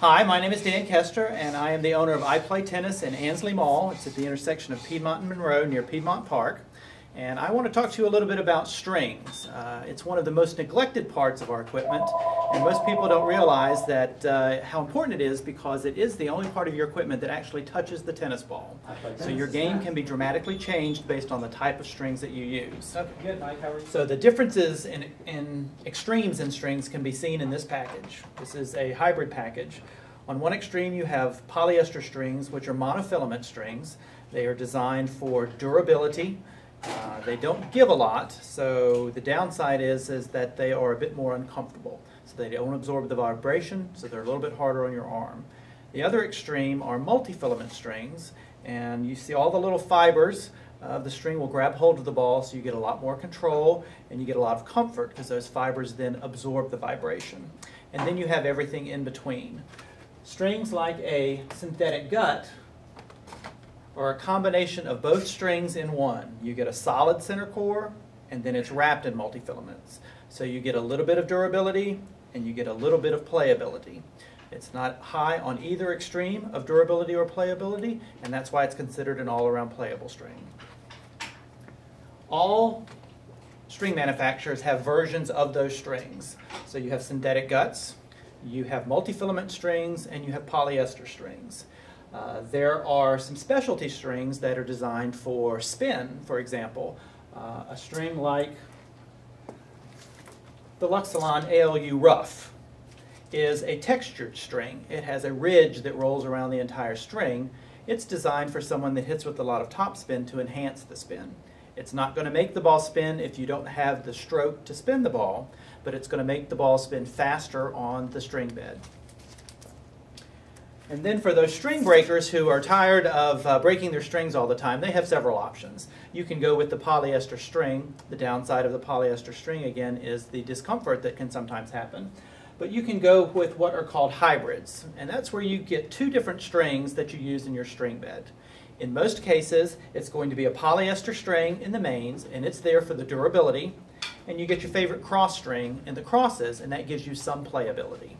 Hi, my name is Dan Kester, and I am the owner of I Play Tennis in Ansley Mall. It's at the intersection of Piedmont and Monroe near Piedmont Park. And I want to talk to you a little bit about strings. It's one of the most neglected parts of our equipment, and most people don't realize that how important it is, because it is the only part of your equipment that actually touches the tennis ball. So your game can be dramatically changed based on the type of strings that you use. Okay, good, Mike. How are you? So the differences in extremes in strings can be seen in this package. This is a hybrid package. On one extreme you have polyester strings, which are monofilament strings. They are designed for durability. They don't give a lot, so the downside is that they are a bit more uncomfortable. So they don't absorb the vibration, so they're a little bit harder on your arm. The other extreme are multi-filament strings, and you see all the little fibers of the string will grab hold of the ball, so you get a lot more control and you get a lot of comfort because those fibers then absorb the vibration. And then you have everything in between. Strings like a synthetic gut or a combination of both strings in one. You get a solid center core, and then it's wrapped in multi-filaments. So you get a little bit of durability, and you get a little bit of playability. It's not high on either extreme of durability or playability, and that's why it's considered an all-around playable string. All string manufacturers have versions of those strings. So you have synthetic guts, you have multi-filament strings, and you have polyester strings. There are some specialty strings that are designed for spin, for example. A string like the Luxilon ALU Rough is a textured string. It has a ridge that rolls around the entire string. It's designed for someone that hits with a lot of topspin to enhance the spin. It's not going to make the ball spin if you don't have the stroke to spin the ball, but it's going to make the ball spin faster on the string bed. And then for those string breakers who are tired of breaking their strings all the time, they have several options. You can go with the polyester string. The downside of the polyester string, again, is the discomfort that can sometimes happen. But you can go with what are called hybrids, and that's where you get two different strings that you use in your string bed. In most cases, it's going to be a polyester string in the mains, and it's there for the durability, and you get your favorite cross string in the crosses, and that gives you some playability.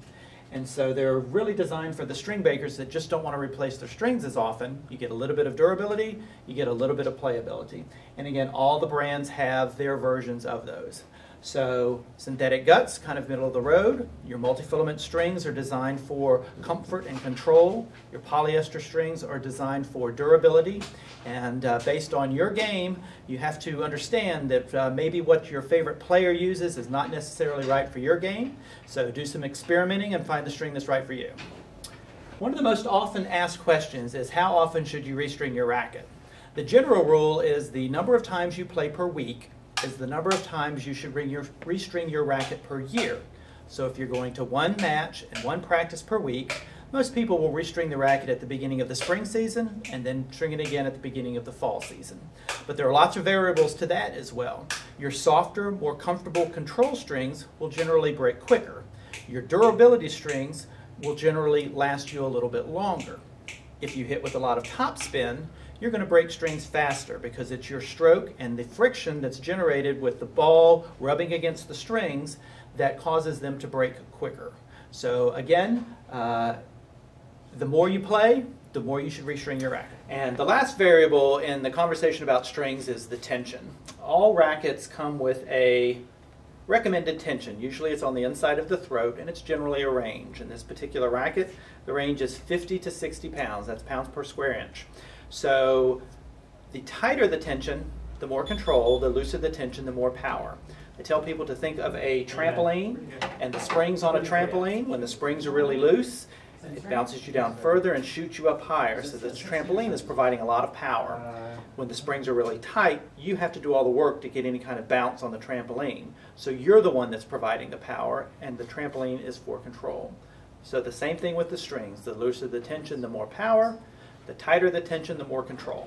And so they're really designed for the string breakers that just don't want to replace their strings as often. You get a little bit of durability, you get a little bit of playability. And again, all the brands have their versions of those. So synthetic guts, kind of middle of the road. Your multi-filament strings are designed for comfort and control. Your polyester strings are designed for durability. And based on your game, you have to understand that maybe what your favorite player uses is not necessarily right for your game. So do some experimenting and find the string that's right for you. One of the most often asked questions is, how often should you restring your racket? The general rule is the number of times you play per week is the number of times you should restring your racket per year. So if you're going to one match and one practice per week, most people will restring the racket at the beginning of the spring season and then string it again at the beginning of the fall season. But there are lots of variables to that as well. Your softer, more comfortable control strings will generally break quicker. Your durability strings will generally last you a little bit longer. If you hit with a lot of topspin, you're going to break strings faster because it's your stroke and the friction that's generated with the ball rubbing against the strings that causes them to break quicker. So again, the more you play, the more you should restring your racket. And the last variable in the conversation about strings is the tension. All rackets come with a recommended tension. Usually it's on the inside of the throat, and it's generally a range. In this particular racket, the range is 50 to 60 pounds. That's pounds per square inch. So the tighter the tension, the more control, the looser the tension, the more power. I tell people to think of a trampoline and the springs on a trampoline. When the springs are really loose, it bounces you down further and shoots you up higher. So the trampoline is providing a lot of power. When the springs are really tight, you have to do all the work to get any kind of bounce on the trampoline. So you're the one that's providing the power, and the trampoline is for control. So the same thing with the strings. The looser the tension, the more power. The tighter the tension, the more control.